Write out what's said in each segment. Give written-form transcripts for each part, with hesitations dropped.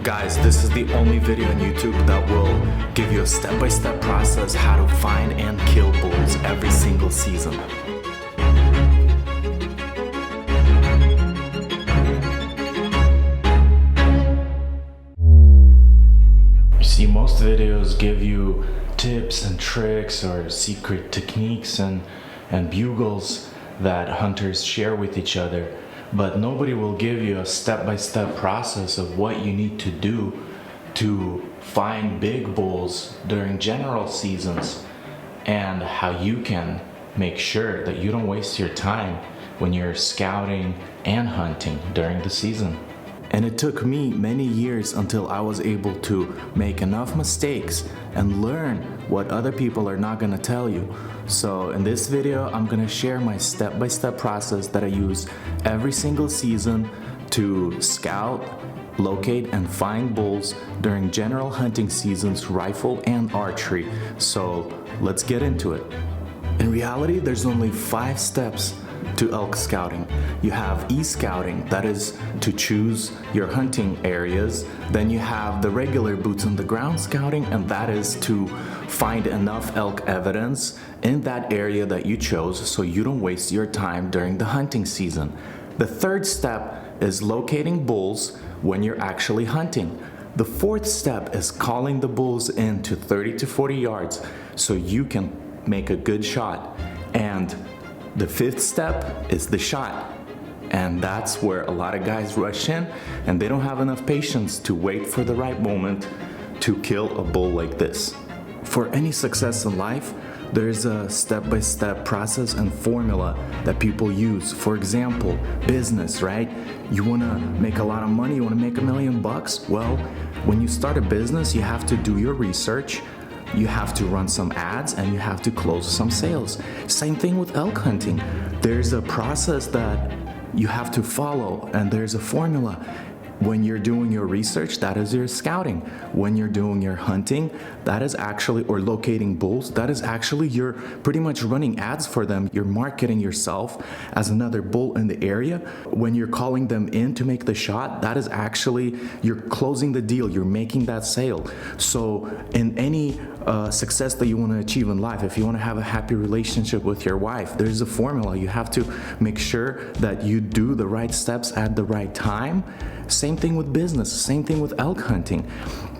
Guys, this is the only video on YouTube that will give you a step-by-step process how to find and kill bulls every single season. You see, most videos give you tips and tricks or secret techniques and bugles that hunters share with each other, but nobody will give you a step-by-step process of what you need to do to find big bulls during general seasons and how you can make sure that you don't waste your time when you're scouting and hunting during the season. And it took me many years until I was able to make enough mistakes and learn what other people are not gonna tell you. So in this video, I'm gonna share my step-by-step process that I use every single season to scout, locate, and find bulls during general hunting seasons, rifle and archery. So let's get into it. In reality, there's only 5 steps to elk scouting. You have e-scouting, that is to choose your hunting areas. Then you have the regular boots on the ground scouting, and that is to find enough elk evidence in that area that you chose so you don't waste your time during the hunting season. The third step is locating bulls when you're actually hunting. The fourth step is calling the bulls in to 30 to 40 yards so you can make a good shot. And the fifth step is the shot, and that's where a lot of guys rush in and they don't have enough patience to wait for the right moment to kill a bull like this. For any success in life, there's a step-by-step process and formula that people use. For example, business, right? You wanna make a lot of money, you wanna make $1 million? Well, when you start a business, you have to do your research, you have to run some ads, and you have to close some sales. Same thing with elk hunting. There's a process that you have to follow, and there's a formula. When you're doing your research, that is your scouting. When you're doing your hunting, that is actually, or locating bulls, that is actually you're pretty much running ads for them. You're marketing yourself as another bull in the area. When you're calling them in to make the shot, that is actually, you're closing the deal, you're making that sale. So in any success that you want to achieve in life, if you want to have a happy relationship with your wife, there's a formula. You have to make sure that you do the right steps at the right time. Same thing with business, same thing with elk hunting.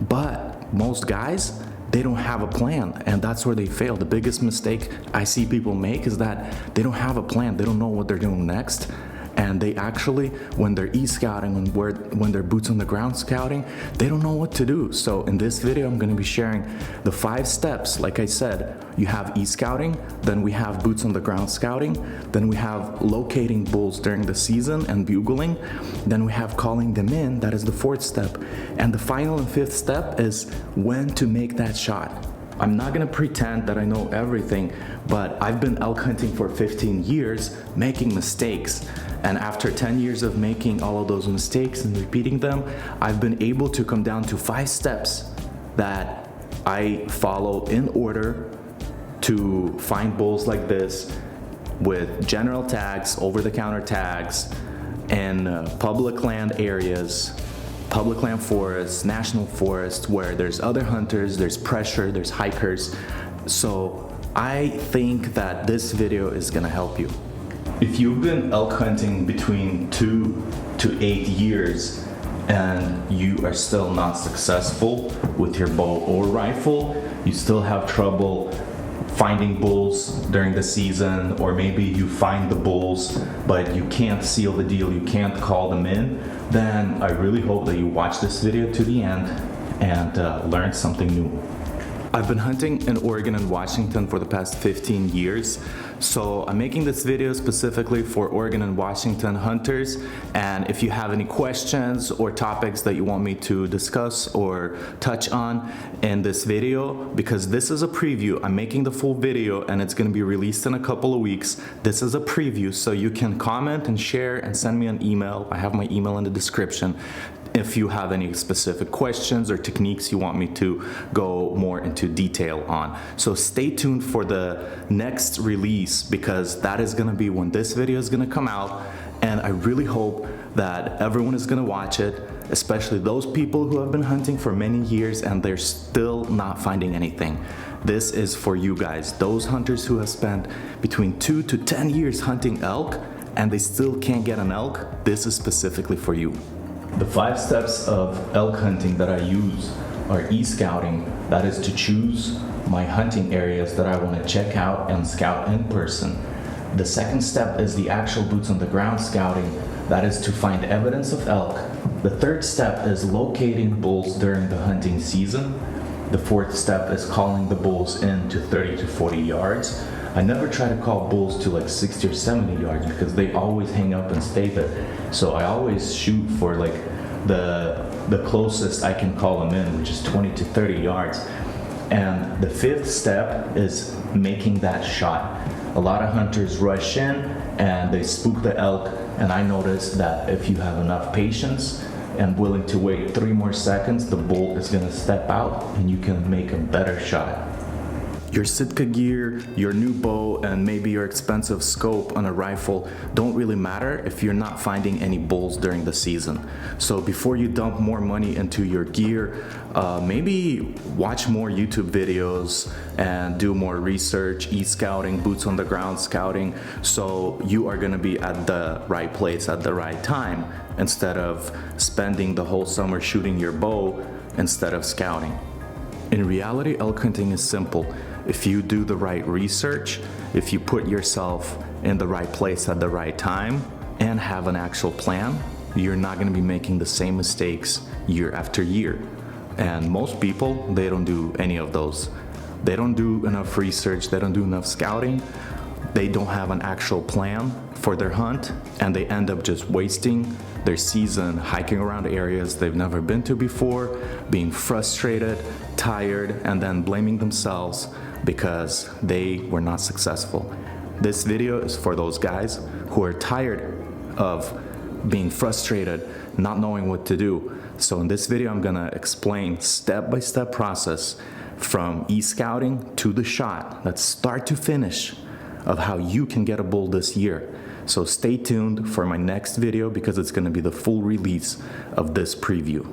But most guys, they don't have a plan, and that's where they fail. The biggest mistake I see people make is that they don't have a plan. They don't know what they're doing next. And they actually, when they're e-scouting, when they're boots on the ground scouting, they don't know what to do. So in this video, I'm gonna be sharing the 5 steps. Like I said, you have e-scouting, then we have boots on the ground scouting, then we have locating bulls during the season and bugling, then we have calling them in, that is the 4th step. And the final and 5th step is when to make that shot. I'm not gonna pretend that I know everything, but I've been elk hunting for 15 years, making mistakes. And after 10 years of making all of those mistakes and repeating them, I've been able to come down to 5 steps that I follow in order to find bulls like this with general tags, over-the-counter tags, in public land areas, public land forests, national forests, where there's other hunters, there's pressure, there's hikers. So I think that this video is gonna help you. If you've been elk hunting between 2 to 8 years and you are still not successful with your bow or rifle, you still have trouble finding bulls during the season, or maybe you find the bulls but you can't seal the deal, you can't call them in, then I really hope that you watch this video to the end and learn something new. I've been hunting in Oregon and Washington for the past 15 years, so I'm making this video specifically for Oregon and Washington hunters. And if you have any questions or topics that you want me to discuss or touch on in this video, because this is a preview, I'm making the full video and it's going to be released in a couple of weeks. This is a preview, so you can comment and share and send me an email. I have my email in the description if you have any specific questions or techniques you want me to go more into detail on. So stay tuned for the next release, because that is gonna be when this video is gonna come out, and I really hope that everyone is gonna watch it, especially those people who have been hunting for many years and they're still not finding anything. This is for you guys, those hunters who have spent between 2 to 10 years hunting elk and they still can't get an elk. This is specifically for you. The 5 steps of elk hunting that I use are e-scouting, that is to choose my hunting areas that I want to check out and scout in person. The second step is the actual boots on the ground scouting, that is to find evidence of elk. The third step is locating bulls during the hunting season. The fourth step is calling the bulls in to 30 to 40 yards. I never try to call bulls to like 60 or 70 yards because they always hang up and stay there. So I always shoot for like the closest I can call them in, which is 20 to 30 yards. And the fifth step is making that shot. A lot of hunters rush in and they spook the elk, and I noticed that if you have enough patience and willing to wait 3 more seconds, the bull is gonna step out and you can make a better shot. Your Sitka gear, your new bow, and maybe your expensive scope on a rifle don't really matter if you're not finding any bulls during the season. So before you dump more money into your gear, maybe watch more YouTube videos and do more research, e-scouting, boots on the ground scouting, so you are gonna be at the right place at the right time instead of spending the whole summer shooting your bow instead of scouting. In reality, elk hunting is simple. If you do the right research, if you put yourself in the right place at the right time and have an actual plan, you're not going to be making the same mistakes year after year. And most people, they don't do any of those. They don't do enough research, they don't do enough scouting, they don't have an actual plan for their hunt, and they end up just wasting their season hiking around areas they've never been to before, being frustrated, tired, and then blaming themselves because they were not successful. This video is for those guys who are tired of being frustrated, not knowing what to do. So in this video, I'm gonna explain step-by-step process from e-scouting to the shot, that's start to finish, of how you can get a bull this year. So stay tuned for my next video because it's gonna be the full release of this preview.